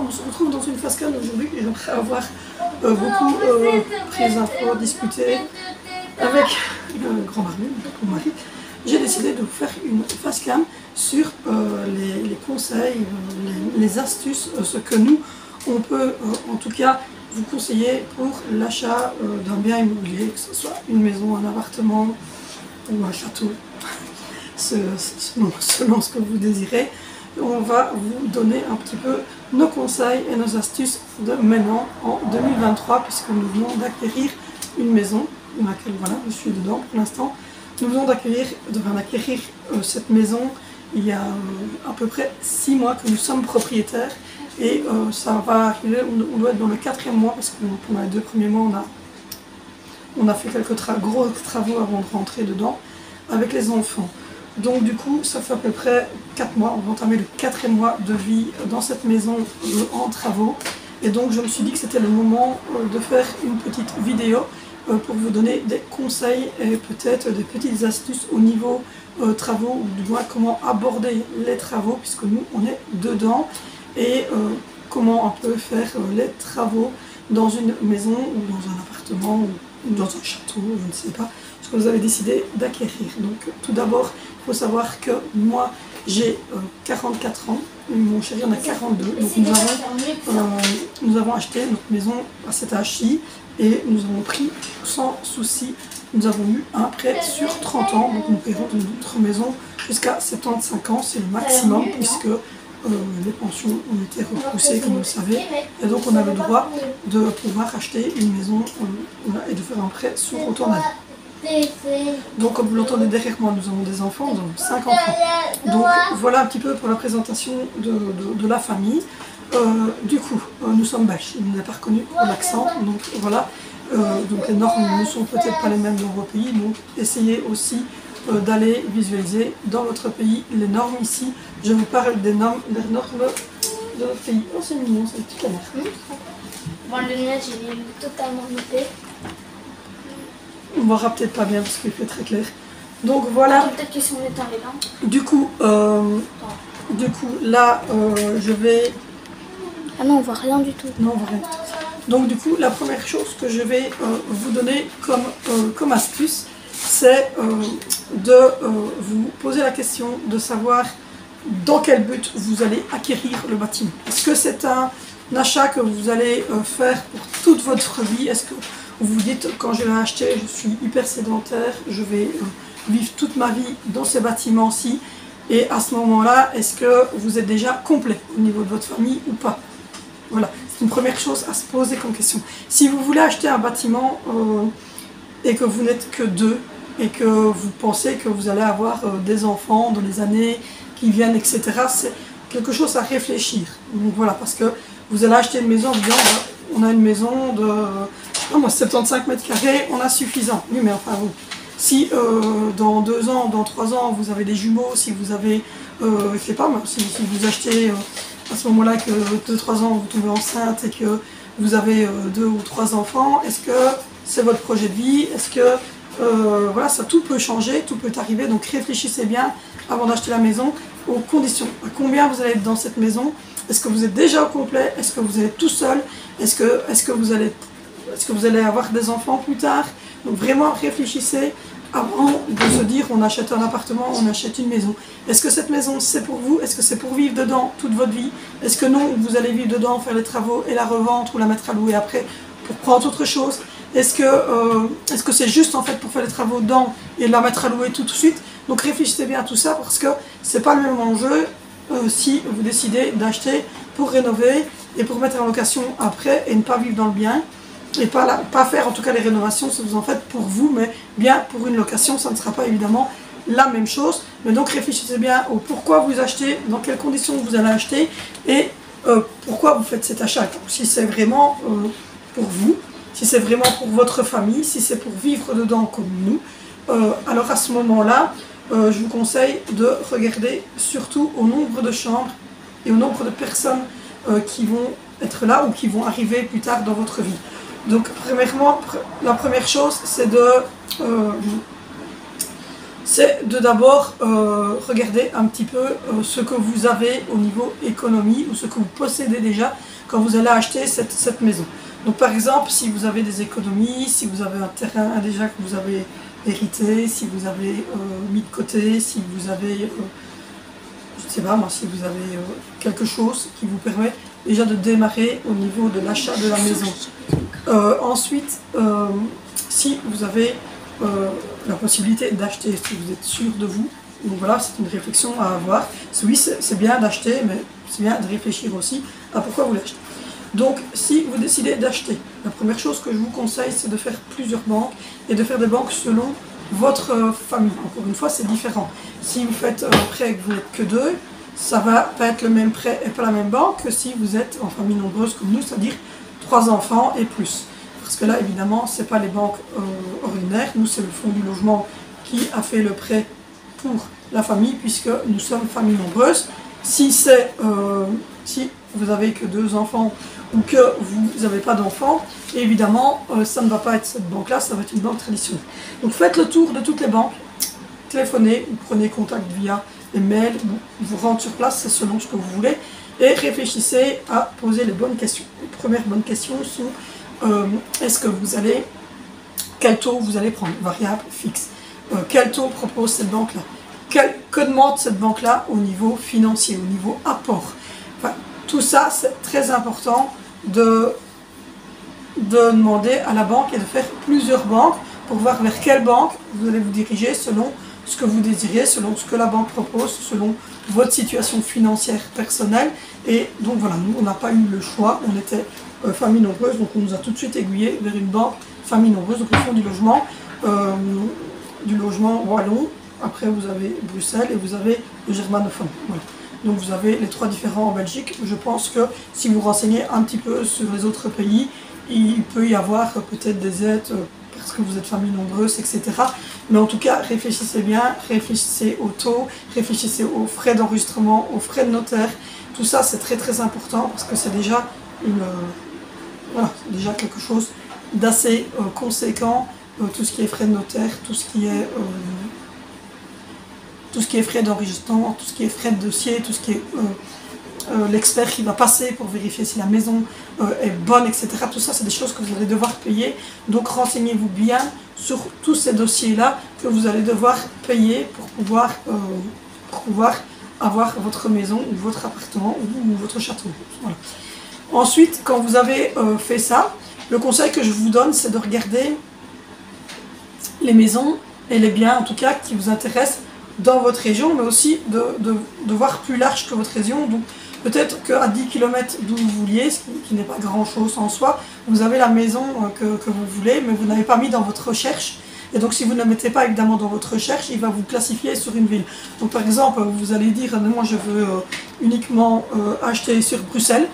on se retrouve dans une phase calme aujourd'hui et après avoir beaucoup pris les infos, discuté avec le grand mari, mon mari, j'ai décidé de vous faire une phase cam sur les conseils, les astuces, ce que nous, on peut en tout cas vous conseiller pour l'achat d'un bien immobilier, que ce soit une maison, un appartement ou un château, selon ce que vous désirez. On va vous donner un petit peu nos conseils et nos astuces de maintenant en 2023 puisque nous venons d'acquérir une maison dans laquelle voilà, je suis dedans pour l'instant. Nous venons d'acquérir cette maison il y a à peu près 6 mois que nous sommes propriétaires et ça va arriver, on doit être dans le 4e mois parce que pendant les 2 premiers mois on a fait quelques gros travaux avant de rentrer dedans avec les enfants. Donc du coup, ça fait à peu près 4 mois, on va entamer le 4e mois de vie dans cette maison en travaux. Et donc je me suis dit que c'était le moment de faire une petite vidéo pour vous donner des conseils et peut-être des petites astuces au niveau travaux, ou du moins comment aborder les travaux, puisque nous on est dedans, et comment on peut faire les travaux dans une maison ou dans un appartement ou dans un château, je ne sais pas, ce que vous avez décidé d'acquérir. Donc tout d'abord, il faut savoir que moi j'ai 44 ans, mon chéri en a 42, donc nous avons acheté notre maison à cet HI et nous avons pris sans souci, nous avons eu un prêt sur 30 ans, donc nous paierons notre maison jusqu'à 75 ans, c'est le maximum puisque les pensions ont été repoussées comme vous le savez, et donc on avait le droit de pouvoir acheter une maison et de faire un prêt sur autant d'années. Donc comme vous l'entendez derrière moi, nous avons des enfants, nous avons 5 enfants. Donc voilà un petit peu pour la présentation de la famille. Du coup, nous sommes belges, il n'est pas reconnu pour l'accent, donc voilà. Donc les normes ne sont peut-être pas les mêmes dans vos pays, donc essayez aussi d'aller visualiser dans votre pays les normes ici. Je vous parle des normes de notre pays. Oh c'est mignon, c'est une petite canard. Bon, le nuage il est totalement noté. On verra peut-être pas bien parce qu'il fait très clair. Donc voilà. Peut-être que si on éteint les lampes. Du coup là, je vais... Ah non, on voit rien du tout. Non, on voit rien du tout. Donc du coup, la première chose que je vais vous donner comme astuce, c'est de vous poser la question de savoir dans quel but vous allez acquérir le bâtiment. Est-ce que c'est un achat que vous allez faire pour toute votre vie? Est-ce que vous vous dites, quand je l'ai acheté, je suis hyper sédentaire, je vais vivre toute ma vie dans ces bâtiments-ci, et à ce moment-là, est-ce que vous êtes déjà complet au niveau de votre famille ou pas? Voilà, c'est une première chose à se poser comme question. Si vous voulez acheter un bâtiment et que vous n'êtes que 2 et que vous pensez que vous allez avoir des enfants dans les années qui viennent, etc., c'est quelque chose à réfléchir. Donc voilà, parce que vous allez acheter une maison en disant, on a une maison de 75 mètres carrés, on a suffisant. Oui, mais enfin, vous, si dans 2 ans, dans 3 ans, vous avez des jumeaux, si vous avez, je sais pas, si vous achetez à ce moment-là que 2-3 ans, vous tombez enceinte et que vous avez 2 ou 3 enfants, est-ce que c'est votre projet de vie? Est-ce que, voilà, ça tout peut changer, tout peut arriver, donc réfléchissez bien avant d'acheter la maison aux conditions. À combien vous allez être dans cette maison? Est-ce que vous êtes déjà au complet? Est-ce que vous êtes tout seul? Est-ce que vous allez avoir des enfants plus tard? Donc vraiment réfléchissez avant de se dire on achète un appartement, on achète une maison. Est-ce que cette maison c'est pour vous? Est-ce que c'est pour vivre dedans toute votre vie? Est-ce que non, vous allez vivre dedans, faire les travaux et la revendre ou la mettre à louer après pour prendre autre chose? Est-ce que c'est juste en fait pour faire les travaux dedans et la mettre à louer tout de suite? Donc réfléchissez bien à tout ça parce que c'est pas le même enjeu si vous décidez d'acheter pour rénover et pour mettre en location après et ne pas vivre dans le bien. Et pas faire en tout cas les rénovations si vous en faites pour vous, mais bien pour une location, ça ne sera pas évidemment la même chose. Mais donc réfléchissez bien au pourquoi vous achetez, dans quelles conditions vous allez acheter et pourquoi vous faites cet achat. Donc, si c'est vraiment pour vous, si c'est vraiment pour votre famille, si c'est pour vivre dedans comme nous, alors à ce moment-là, je vous conseille de regarder surtout au nombre de chambres et au nombre de personnes qui vont être là ou qui vont arriver plus tard dans votre vie. Donc premièrement, la première chose c'est c'est de d'abord regarder un petit peu ce que vous avez au niveau économie ou ce que vous possédez déjà quand vous allez acheter cette maison. Donc par exemple, si vous avez des économies, si vous avez un terrain déjà que vous avez hérité, si vous avez mis de côté, si vous avez, je ne sais pas moi, si vous avez quelque chose qui vous permet déjà de démarrer au niveau de l'achat de la maison. Ensuite, si vous avez la possibilité d'acheter, si vous êtes sûr de vous, donc voilà, c'est une réflexion à avoir. Oui, c'est bien d'acheter, mais c'est bien de réfléchir aussi à pourquoi vous l'achetez. Donc, si vous décidez d'acheter, la première chose que je vous conseille, c'est de faire plusieurs banques et de faire des banques selon votre famille. Encore une fois, c'est différent. Si vous faites un prêt et que vous n'êtes que deux, ça va pas être le même prêt et pas la même banque que si vous êtes en famille nombreuse comme nous, c'est-à-dire 3 enfants et plus. Parce que là, évidemment, ce n'est pas les banques ordinaires. Nous, c'est le Fonds du logement qui a fait le prêt pour la famille, puisque nous sommes famille nombreuse. Si vous avez que 2 enfants ou que vous n'avez pas d'enfants, évidemment, ça ne va pas être cette banque-là, ça va être une banque traditionnelle. Donc faites le tour de toutes les banques, téléphonez ou prenez contact via les mails, vous rentrez sur place, c'est selon ce que vous voulez, et réfléchissez à poser les bonnes questions. Les premières bonnes questions sont est-ce que vous allez, quel taux vous allez prendre, variable, fixe, quel taux propose cette banque-là, que demande cette banque-là au niveau financier, au niveau apport. Enfin, tout ça, c'est très important de demander à la banque et de faire plusieurs banques pour voir vers quelle banque vous allez vous diriger selon ce que vous désirez, selon ce que la banque propose, selon votre situation financière personnelle. Et donc voilà, nous, on n'a pas eu le choix, on était famille nombreuse, donc on nous a tout de suite aiguillé vers une banque famille nombreuse, donc le Fonds du logement wallon. Après, vous avez Bruxelles et vous avez le germanophone. Voilà. Donc vous avez les 3 différents en Belgique. Je pense que si vous renseignez un petit peu sur les autres pays, il peut y avoir peut-être des aides parce que vous êtes famille nombreuse, etc. Mais en tout cas, réfléchissez bien, réfléchissez au taux, réfléchissez aux frais d'enregistrement, aux frais de notaire. Tout ça, c'est très très important parce que c'est déjà voilà, c'est déjà quelque chose d'assez conséquent. Tout ce qui est frais de notaire, tout ce qui est frais d'enregistrement, tout ce qui est frais de dossier, tout ce qui est l'expert qui va passer pour vérifier si la maison est bonne, etc. Tout ça, c'est des choses que vous allez devoir payer. Donc renseignez-vous bien sur tous ces dossiers-là que vous allez devoir payer pour pouvoir avoir votre maison ou votre appartement ou votre château. Voilà. Ensuite, quand vous avez fait ça, le conseil que je vous donne, c'est de regarder les maisons et les biens, en tout cas, qui vous intéressent dans votre région, mais aussi de voir plus large que votre région. Donc peut-être qu'à 10 km d'où vous vouliez, ce qui n'est pas grand-chose en soi, vous avez la maison que vous voulez, mais vous n'avez pas mis dans votre recherche. Et donc si vous ne la mettez pas évidemment dans votre recherche, il va vous classifier sur une ville. Donc par exemple, vous allez dire, moi je veux uniquement acheter sur Bruxelles.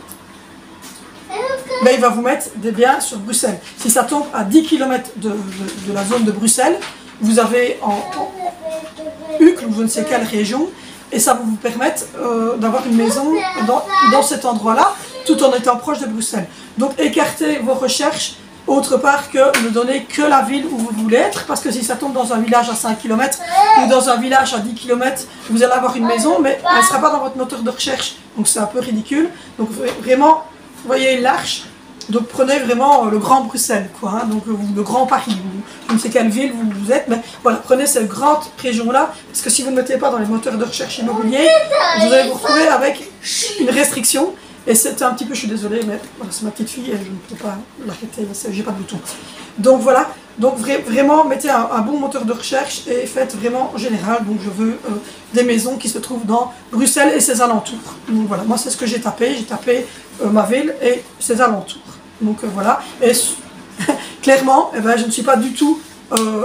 Mais il va vous mettre des biens sur Bruxelles. Si ça tombe à 10 km de la zone de Bruxelles, vous avez en Uccle ou je ne sais quelle région, et ça va vous permettre d'avoir une maison dans cet endroit-là, tout en étant proche de Bruxelles. Donc écartez vos recherches autre part que ne donner que la ville où vous voulez être, parce que si ça tombe dans un village à 5 km ou dans un village à 10 km, vous allez avoir une maison, mais elle ne sera pas dans votre moteur de recherche, donc c'est un peu ridicule. Donc vraiment, voyez large. Donc prenez vraiment le Grand Bruxelles, quoi, hein, donc le Grand Paris, ou je ne sais quelle ville vous êtes, mais voilà, prenez cette grande région-là, parce que si vous ne mettez pas dans les moteurs de recherche immobiliers, vous allez vous retrouver avec une restriction, et c'est un petit peu, je suis désolée, mais voilà, c'est ma petite fille, et je ne peux pas l'arrêter, j'ai pas de bouton. Donc voilà, donc vraiment mettez un bon moteur de recherche, et faites vraiment en général, donc je veux des maisons qui se trouvent dans Bruxelles et ses alentours. Donc voilà, moi c'est ce que j'ai tapé ma ville et ses alentours. Donc voilà, et clairement, eh ben, je ne suis pas du tout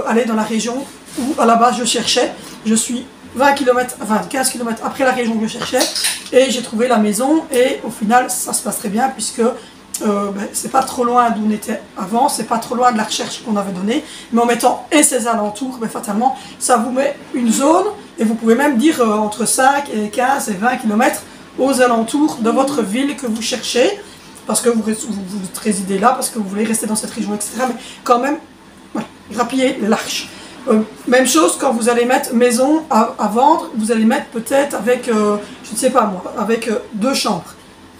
allée dans la région où à la base je cherchais. Je suis 15 km après la région que je cherchais et j'ai trouvé la maison et au final ça se passe très bien puisque c'est pas trop loin d'où on était avant, c'est pas trop loin de la recherche qu'on avait donnée, mais en mettant et ses alentours, fatalement ça vous met une zone et vous pouvez même dire entre 5 et 15 et 20 km aux alentours de votre ville que vous cherchez. Parce que vous résidez là, parce que vous voulez rester dans cette région, etc. Mais quand même, voilà, grappillez large. Même chose quand vous allez mettre maison à vendre, vous allez mettre peut-être avec, je ne sais pas moi, avec 2 chambres.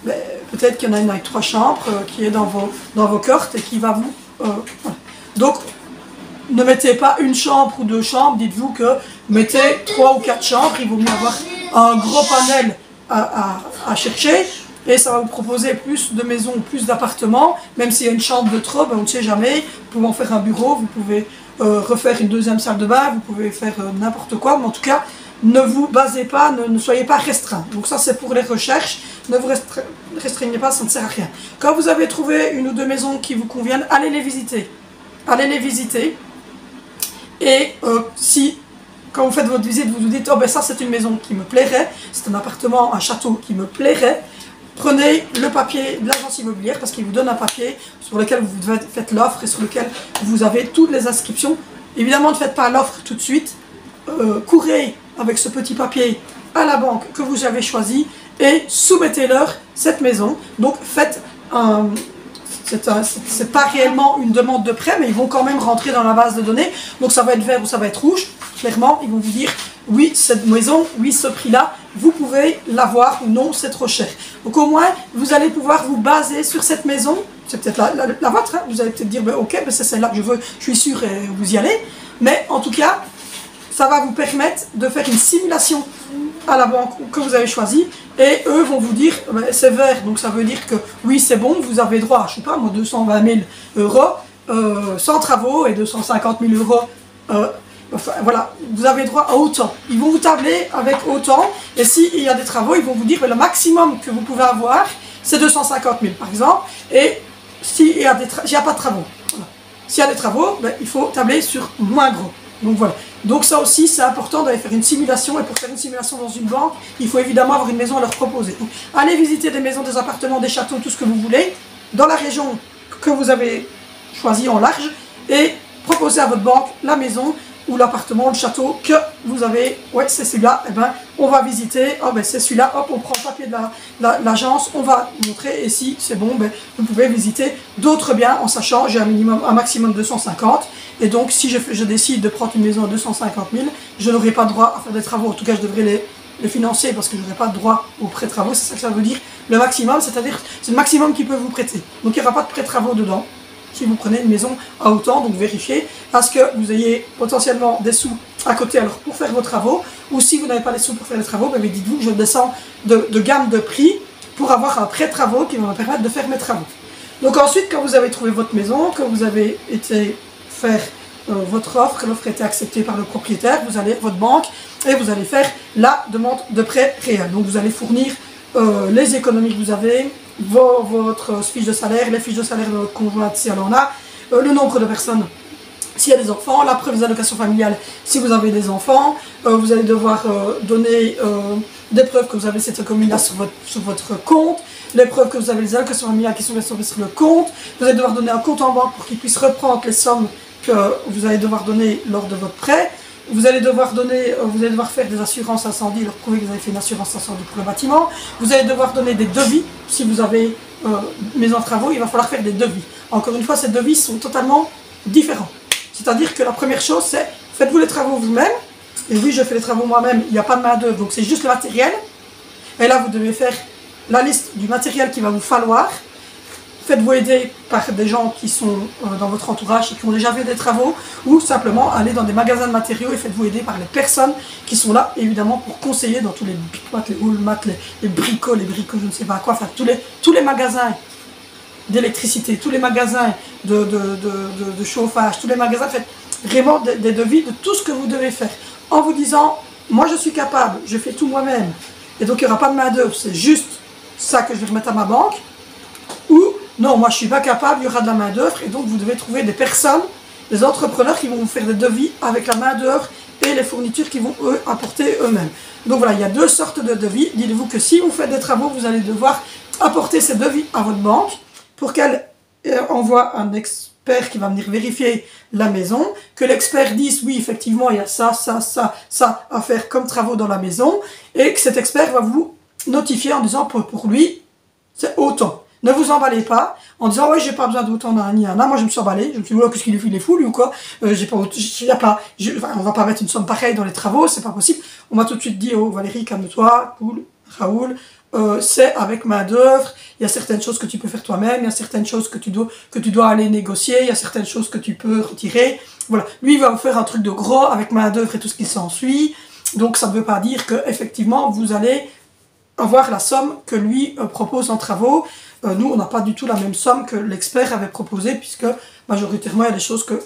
Peut-être qu'il y en a une avec 3 chambres qui est dans vos cohortes et qui va vous... voilà. Donc, ne mettez pas une chambre ou 2 chambres, dites-vous que mettez 3 ou 4 chambres, il vaut mieux avoir un gros panel à chercher et ça va vous proposer plus de maisons, plus d'appartements, même s'il y a une chambre de trop, on ne sait jamais, vous pouvez en faire un bureau, vous pouvez refaire une 2e salle de bain, vous pouvez faire n'importe quoi, mais en tout cas, ne vous basez pas, ne soyez pas restreint. Donc ça c'est pour les recherches, ne vous restreignez pas, ça ne sert à rien. Quand vous avez trouvé 1 ou 2 maisons qui vous conviennent, allez les visiter. Allez les visiter. Et si, quand vous faites votre visite, vous vous dites « Oh ben ça c'est une maison qui me plairait, c'est un appartement, un château qui me plairait », prenez le papier de l'agence immobilière parce qu'il vous donne un papier sur lequel vous faites l'offre et sur lequel vous avez toutes les inscriptions. Évidemment, ne faites pas l'offre tout de suite. Courez avec ce petit papier à la banque que vous avez choisi et soumettez-leur cette maison. Donc faites un... C'est pas réellement une demande de prêt, mais ils vont quand même rentrer dans la base de données. Donc ça va être vert ou ça va être rouge. Clairement, ils vont vous dire oui, cette maison, oui, ce prix-là, vous pouvez l'avoir ou non, c'est trop cher. Donc au moins, vous allez pouvoir vous baser sur cette maison. C'est peut-être la vôtre, hein. Vous allez peut-être dire, ben, ok, ben, c'est celle-là que je veux, je suis sûr, et vous y allez. Mais en tout cas, ça va vous permettre de faire une simulation à la banque que vous avez choisie et eux vont vous dire ben, c'est vert, donc ça veut dire que oui c'est bon, vous avez droit à, je sais pas moi, 220 000 euros sans travaux et 250 000 euros enfin voilà, vous avez droit à autant. Ils vont vous tabler avec autant et s'il y a des travaux, ils vont vous dire ben, le maximum que vous pouvez avoir c'est 250 000 par exemple, et s'il n'y a pas de travaux, voilà. S'il y a des travaux, ben, il faut tabler sur moins gros. Donc voilà. Donc ça aussi, c'est important d'aller faire une simulation. Et pour faire une simulation dans une banque, il faut évidemment avoir une maison à leur proposer. Donc, allez visiter des maisons, des appartements, des châteaux, tout ce que vous voulez, dans la région que vous avez choisie en large, et proposez à votre banque la maison ou l'appartement, le château que vous avez. Ouais, c'est celui-là. Eh ben, on va visiter. Oh ben c'est celui-là. Hop, on prend le papier de l'agence. On va montrer. Et si c'est bon, ben vous pouvez visiter d'autres biens en sachant j'ai un maximum de 250. Et donc, si je décide de prendre une maison à 250 000, je n'aurai pas droit à faire des travaux. En tout cas, je devrais les financer parce que je n'aurai pas droit aux prêts travaux. C'est ça que ça veut dire. Le maximum, c'est-à-dire c'est le maximum qu'ils peuvent vous prêter. Donc, il n'y aura pas de prêts travaux dedans. Si vous prenez une maison à autant, donc vérifiez à ce que vous ayez potentiellement des sous à côté alors pour faire vos travaux. Ou si vous n'avez pas les sous pour faire les travaux, ben dites-vous que je descends de gamme de prix pour avoir un prêt travaux qui va me permettre de faire mes travaux. Donc ensuite, quand vous avez trouvé votre maison, que vous avez été faire votre offre, que l'offre a été acceptée par le propriétaire, vous allez votre banque et vous allez faire la demande de prêt réel. Donc vous allez fournir les économies que vous avez, votre fiche de salaire, les fiches de salaire de votre conjointe si elle en a, le nombre de personnes s'il y a des enfants, la preuve des allocations familiales si vous avez des enfants, vous allez devoir donner des preuves que vous avez cette économie-là sur votre compte, les preuves que vous avez les allocations familiales qui sont versées sur le compte, vous allez devoir donner un compte en banque pour qu'il puisse reprendre les sommes que vous allez devoir donner lors de votre prêt. Vous allez devoir faire des assurances incendie, leur prouver que vous avez fait une assurance incendie pour le bâtiment. Vous allez devoir donner des devis. Si vous avez maison en travaux, il va falloir faire des devis. Encore une fois, ces devis sont totalement différents. C'est-à-dire que la première chose, c'est faites-vous les travaux vous-même. Et oui, je fais les travaux moi-même, il n'y a pas de main-d'œuvre, donc c'est juste le matériel. Et là, vous devez faire la liste du matériel qu'il va vous falloir. Faites-vous aider par des gens qui sont dans votre entourage et qui ont déjà fait des travaux, ou simplement allez dans des magasins de matériaux et faites-vous aider par les personnes qui sont là, évidemment, pour conseiller dans tous les big-mat, les all-mat, les bricots, je ne sais pas quoi, enfin tous les magasins d'électricité, tous les magasins de chauffage, tous les magasins, faites vraiment des devis de tout ce que vous devez faire, en vous disant, moi je suis capable, je fais tout moi-même, et donc il n'y aura pas de main d'œuvre, c'est juste ça que je vais remettre à ma banque, ou non, moi je ne suis pas capable, il y aura de la main d'œuvre, et donc vous devez trouver des personnes, des entrepreneurs qui vont vous faire des devis avec la main d'œuvre et les fournitures qu'ils vont eux apporter eux-mêmes. Donc voilà, il y a deux sortes de devis. Dites-vous que si vous faites des travaux, vous allez devoir apporter ces devis à votre banque pour qu'elle envoie un expert qui va venir vérifier la maison, que l'expert dise oui effectivement il y a ça à faire comme travaux dans la maison, et que cet expert va vous notifier en disant pour lui c'est autant. Ne vous emballez pas en disant ouais j'ai pas besoin d'autant d'un ni un. Moi je me suis emballée, je me suis dit ouais qu'est-ce qu'il est fou lui ou quoi. J'ai pas, enfin, on va pas mettre une somme pareille dans les travaux, c'est pas possible. On m'a tout de suite dit oh Valérie calme-toi, cool, Raoul. C'est avec main d'œuvre, il y a certaines choses que tu peux faire toi-même, il y a certaines choses que tu dois aller négocier, il y a certaines choses que tu peux retirer. Voilà, lui il va vous faire un truc de gros avec main d'œuvre et tout ce qui s'ensuit. Donc ça ne veut pas dire que effectivement vous allez avoir la somme que lui propose en travaux. Nous on n'a pas du tout la même somme que l'expert avait proposé puisque majoritairement il y a des choses que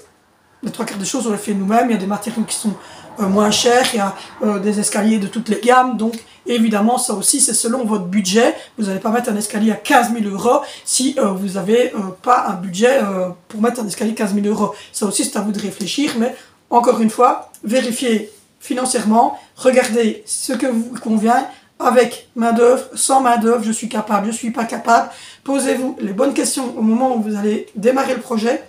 les trois quarts des choses on les fait nous-mêmes, il y a des matériaux qui sont moins chers, il y a des escaliers de toutes les gammes, donc évidemment ça aussi c'est selon votre budget. Vous n'allez pas mettre un escalier à 15 000 € si vous n'avez pas un budget pour mettre un escalier à 15 000 €. Ça aussi c'est à vous de réfléchir, mais encore une fois, vérifiez financièrement, regardez ce que vous convient, avec main d'œuvre, sans main d'œuvre, je suis capable, je ne suis pas capable. Posez-vous les bonnes questions au moment où vous allez démarrer le projet.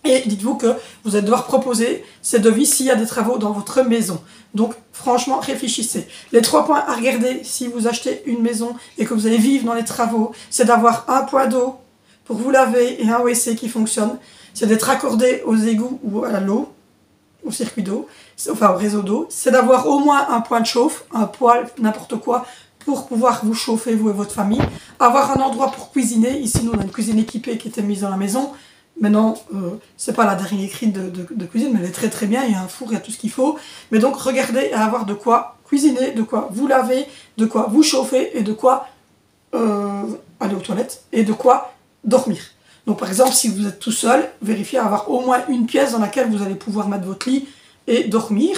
Et dites-vous que vous allez devoir proposer ces devis s'il y a des travaux dans votre maison. Donc franchement, réfléchissez. Les 3 points à regarder si vous achetez une maison et que vous allez vivre dans les travaux, c'est d'avoir un point d'eau pour vous laver et un WC qui fonctionne. C'est d'être raccordé aux égouts ou à l'eau, au circuit d'eau, enfin au réseau d'eau. C'est d'avoir au moins un point de chauffe, un poêle, n'importe quoi, pour pouvoir vous chauffer, vous et votre famille. Avoir un endroit pour cuisiner. Ici, nous, on a une cuisine équipée qui était mise dans la maison. Maintenant, c'est pas la dernière cri de cuisine, mais elle est très très bien, il y a un four, il y a tout ce qu'il faut. Mais donc, regardez à avoir de quoi cuisiner, de quoi vous laver, de quoi vous chauffer et de quoi aller aux toilettes et de quoi dormir. Donc par exemple, si vous êtes tout seul, vérifiez à avoir au moins une pièce dans laquelle vous allez pouvoir mettre votre lit et dormir.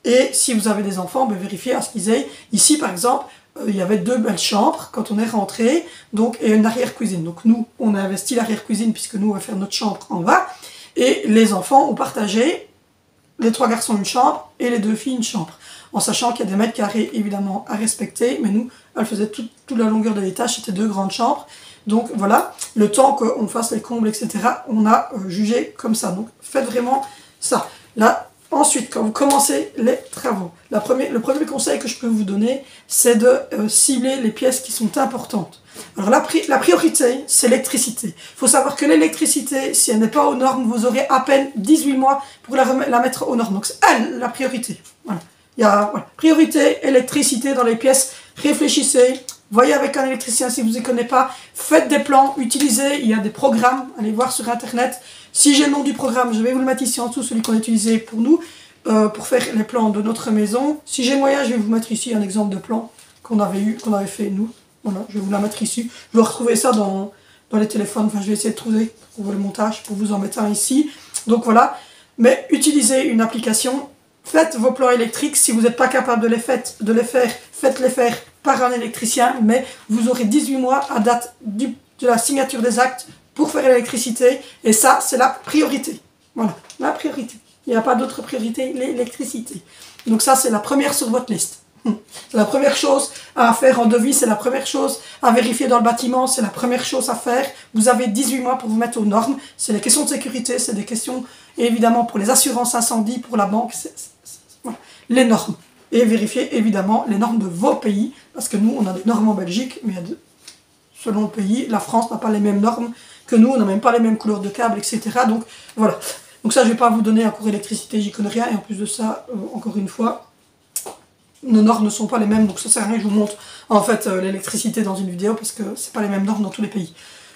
Et si vous avez des enfants, vérifiez à ce qu'ils aient. Ici par exemple, il y avait 2 belles chambres quand on est rentré, donc, et une arrière-cuisine. Donc nous, on a investi l'arrière-cuisine puisque nous, on va faire notre chambre en bas. Et les enfants ont partagé, les 3 garçons une chambre et les 2 filles une chambre. En sachant qu'il y a des mètres carrés évidemment à respecter, mais nous, elles faisaient toute la longueur de l'étage, c'était 2 grandes chambres. Donc voilà, le temps qu'on fasse les combles, etc., on a jugé comme ça. Donc faites vraiment ça. Là, ensuite, quand vous commencez les travaux, le premier conseil que je peux vous donner, c'est de cibler les pièces qui sont importantes. Alors la priorité, c'est l'électricité. Il faut savoir que l'électricité, si elle n'est pas aux normes, vous aurez à peine 18 mois pour la mettre aux normes. Donc c'est elle, la priorité. Voilà. Il y a priorité, électricité dans les pièces. Réfléchissez. Voyez avec un électricien si vous n'y connaissez pas, faites des plans, utilisez, il y a des programmes, allez voir sur internet. Si j'ai le nom du programme, je vais vous le mettre ici en dessous, celui qu'on a utilisé pour nous, pour faire les plans de notre maison. Si j'ai moyen, je vais vous mettre ici un exemple de plan qu'on avait fait nous. Voilà, je vais vous la mettre ici. Je vais retrouver ça dans les téléphones, enfin je vais essayer de trouver pour le montage, pour vous en mettre un ici. Donc voilà, mais utilisez une application, faites vos plans électriques, si vous n'êtes pas capable de les faire, faites-les faire par un électricien, mais vous aurez 18 mois à date de la signature des actes pour faire l'électricité, et ça, c'est la priorité. Voilà, la priorité. Il n'y a pas d'autre priorité, l'électricité. Donc ça, c'est la première sur votre liste. C'est la première chose à faire en devis, c'est la première chose à vérifier dans le bâtiment, c'est la première chose à faire. Vous avez 18 mois pour vous mettre aux normes. C'est des questions de sécurité, c'est des questions, évidemment, pour les assurances incendie, pour la banque, voilà, les normes. Et vérifier évidemment les normes de vos pays, parce que nous on a des normes en Belgique, mais selon le pays, la France n'a pas les mêmes normes que nous, on n'a même pas les mêmes couleurs de câbles, etc. Donc voilà. Donc ça, je ne vais pas vous donner un cours électricité, j'y connais rien, et en plus de ça, encore une fois, nos normes ne sont pas les mêmes, donc ça sert à rien que je vous montre en fait l'électricité dans une vidéo, parce que c'est pas les mêmes normes dans tous les pays.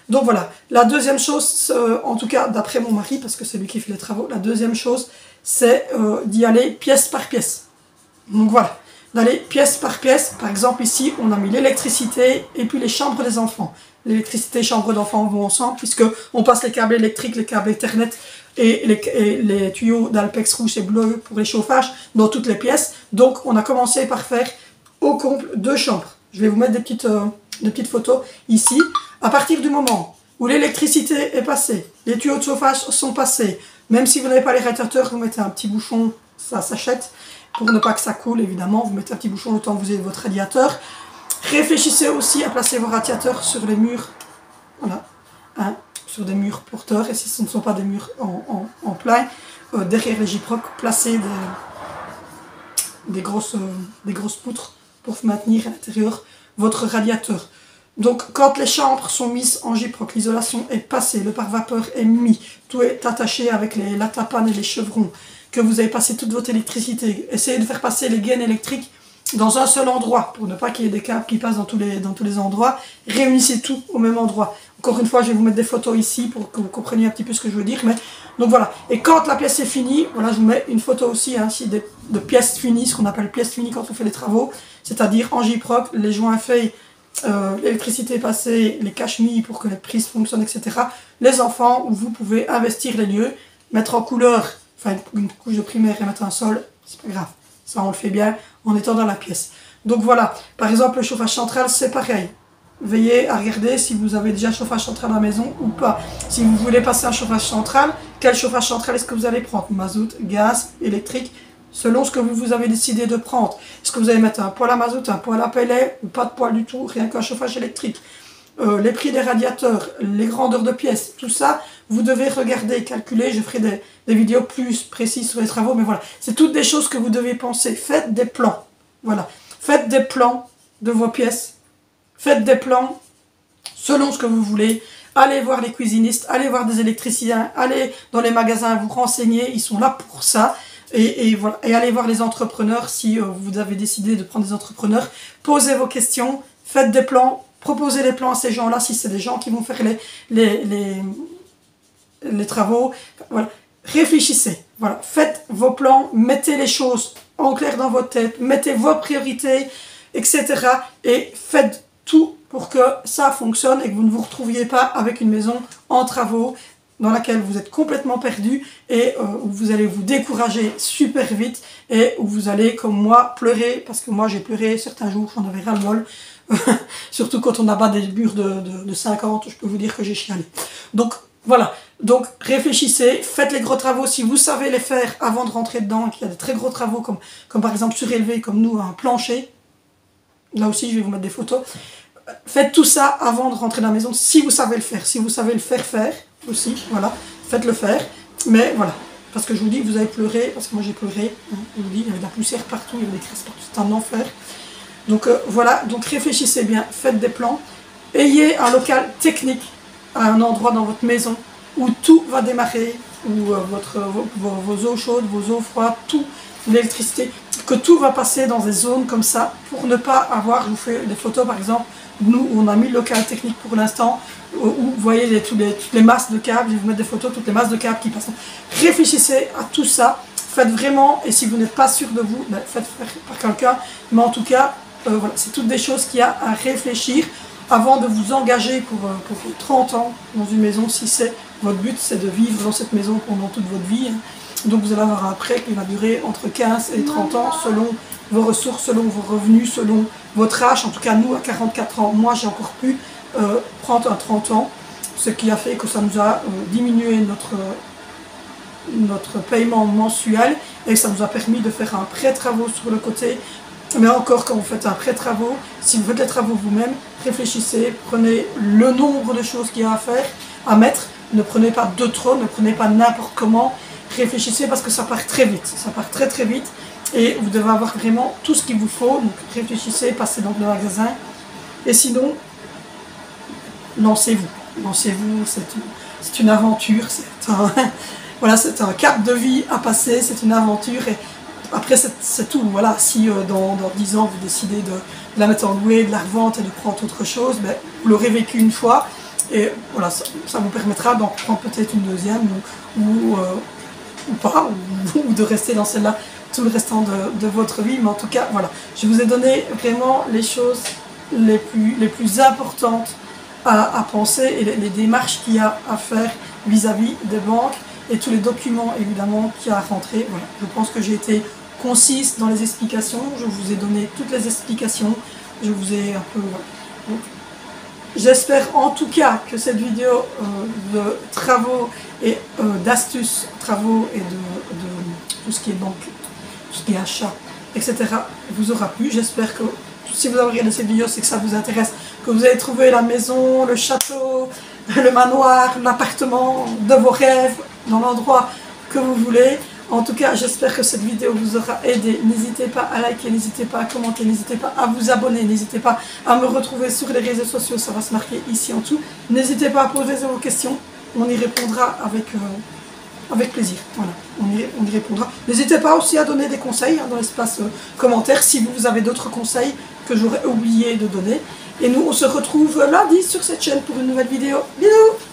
Donc voilà. La deuxième chose, en tout cas d'après mon mari, parce que c'est lui qui fait les travaux, la deuxième chose, c'est d'y aller pièce par pièce. Donc voilà, d'aller pièce par pièce. Par exemple ici on a mis l'électricité et puis les chambres des enfants. L'électricité et chambres d'enfants vont ensemble puisque on passe les câbles électriques, les câbles Ethernet et les tuyaux d'Alpex rouge et bleu pour les chauffages dans toutes les pièces. Donc on a commencé par faire au comble 2 chambres. Je vais vous mettre des petites photos ici. À partir du moment où l'électricité est passée, les tuyaux de chauffage sont passés, même si vous n'avez pas les radiateurs, vous mettez un petit bouchon, ça s'achète. Pour ne pas que ça coule, évidemment, vous mettez un petit bouchon le temps que vous ayez votre radiateur. Réfléchissez aussi à placer vos radiateurs sur les murs, voilà, hein, sur des murs porteurs. Et si ce ne sont pas des murs en plein, derrière les gyprocs, placez des grosses poutres pour maintenir à l'intérieur votre radiateur. Donc quand les chambres sont mises en gyproc, l'isolation est passée, le pare-vapeur est mis, tout est attaché avec la tapane et les chevrons, que vous avez passé toute votre électricité, essayez de faire passer les gaines électriques dans un seul endroit, pour ne pas qu'il y ait des câbles qui passent dans tous les endroits, réunissez tout au même endroit. Encore une fois, je vais vous mettre des photos ici pour que vous compreniez un petit peu ce que je veux dire. Mais, donc voilà, et quand la pièce est finie, voilà, je vous mets une photo aussi hein, ici de pièces finies, ce qu'on appelle pièces finies quand on fait les travaux, c'est-à-dire en gyproc, les joints faits, l'électricité passée, les cache-mis pour que les prises fonctionnent, etc. Les enfants, où vous pouvez investir les lieux, mettre en couleur, enfin une couche de primaire et mettre un sol, c'est pas grave. Ça, on le fait bien en étant dans la pièce. Donc voilà, par exemple, le chauffage central, c'est pareil. Veillez à regarder si vous avez déjà un chauffage central à la maison ou pas. Si vous voulez passer un chauffage central, quel chauffage central est-ce que vous allez prendre? Mazout, gaz, électrique, selon ce que vous avez décidé de prendre. Est-ce que vous allez mettre un poêle à mazout, un poêle à pellet ou pas de poêle du tout, rien qu'un chauffage électrique? Les prix des radiateurs, les grandeurs de pièces, tout ça, vous devez regarder, calculer. Je ferai des vidéos plus précises sur les travaux, mais voilà. C'est toutes des choses que vous devez penser. Faites des plans. Voilà. Faites des plans de vos pièces. Faites des plans selon ce que vous voulez. Allez voir les cuisinistes, allez voir des électriciens, allez dans les magasins vous renseigner. Ils sont là pour ça. Et voilà. Et allez voir les entrepreneurs si vous avez décidé de prendre des entrepreneurs. Posez vos questions, faites des plans. Proposez les plans à ces gens-là, si c'est des gens qui vont faire les travaux. Voilà. Réfléchissez. Voilà. Faites vos plans, mettez les choses en clair dans votre tête, mettez vos priorités, etc. Et faites tout pour que ça fonctionne et que vous ne vous retrouviez pas avec une maison en travaux dans laquelle vous êtes complètement perdu et où vous allez vous décourager super vite et où vous allez, comme moi, pleurer, parce que moi j'ai pleuré certains jours, j'en avais ras-le-bol. Surtout quand on abat des murs de 50, je peux vous dire que j'ai chialé. Donc voilà, donc réfléchissez, faites les gros travaux si vous savez les faire avant de rentrer dedans, qu'il y a des très gros travaux comme par exemple surélevé, comme nous, un plancher. Là aussi je vais vous mettre des photos. Faites tout ça avant de rentrer dans la maison si vous savez le faire. Si vous savez le faire aussi, voilà, faites-le faire. Mais voilà, parce que je vous dis que vous avez pleuré, parce que moi j'ai pleuré, hein, je vous dis, il y avait de la poussière partout, il y avait des crasses partout, c'est un enfer. Donc voilà, donc réfléchissez bien, faites des plans, ayez un local technique à un endroit dans votre maison où tout va démarrer, où vos eaux chaudes, vos eaux froides, tout, l'électricité, que tout va passer dans des zones comme ça pour ne pas avoir, je vous fais des photos par exemple, nous on a mis le local technique pour l'instant, où vous voyez toutes les masses de câbles, je vais vous mettre des photos, toutes les masses de câbles qui passent. Réfléchissez à tout ça, faites vraiment, et si vous n'êtes pas sûr de vous, ben faites faire par quelqu'un, mais en tout cas, voilà, c'est toutes des choses qu'il y a à réfléchir avant de vous engager pour 30 ans dans une maison, si c'est votre but, c'est de vivre dans cette maison pendant toute votre vie. Hein. Donc vous allez avoir un prêt qui va durer entre 15 et 30 ans selon vos ressources, selon vos revenus, selon votre âge. En tout cas, nous, à 44 ans, moi j'ai encore pu prendre un 30 ans, ce qui a fait que ça nous a diminué notre paiement mensuel et ça nous a permis de faire un prêt travaux sur le côté. Mais encore, quand vous faites un prêt travaux, si vous faites les travaux vous-même, réfléchissez, prenez le nombre de choses qu'il y a à faire, à mettre, ne prenez pas de trop, ne prenez pas n'importe comment, réfléchissez parce que ça part très vite, ça part très très vite et vous devez avoir vraiment tout ce qu'il vous faut, donc réfléchissez, passez dans le magasin et sinon, lancez-vous, c'est une aventure, voilà, c'est un cap de vie à passer, c'est une aventure et après c'est tout, voilà, si dans 10 ans vous décidez de la mettre en louer, de la revendre et de prendre autre chose, ben, vous l'aurez vécu une fois et voilà, ça vous permettra d'en prendre peut-être une deuxième ou pas, ou de rester dans celle-là tout le restant de votre vie, mais en tout cas, voilà, je vous ai donné vraiment les choses les plus importantes à penser et les démarches qu'il y a à faire vis-à-vis des banques et tous les documents évidemment qu'il y a à rentrer. Voilà, je pense que j'ai été concise dans les explications, je vous ai donné toutes les explications, je vous ai un peu... Voilà. J'espère en tout cas que cette vidéo de travaux et d'astuces, travaux et de tout ce qui est banque, tout ce qui est achat, etc. vous aura plu. J'espère que si vous avez regardé cette vidéo, c'est que ça vous intéresse, que vous avez trouvé la maison, le château, le manoir, l'appartement de vos rêves, dans l'endroit que vous voulez. En tout cas, j'espère que cette vidéo vous aura aidé. N'hésitez pas à liker, n'hésitez pas à commenter, n'hésitez pas à vous abonner, n'hésitez pas à me retrouver sur les réseaux sociaux, ça va se marquer ici en dessous. N'hésitez pas à poser vos questions, on y répondra avec plaisir. Voilà, on y répondra. N'hésitez pas aussi à donner des conseils dans l'espace commentaire si vous avez d'autres conseils que j'aurais oublié de donner. Et nous, on se retrouve lundi sur cette chaîne pour une nouvelle vidéo. Bisous!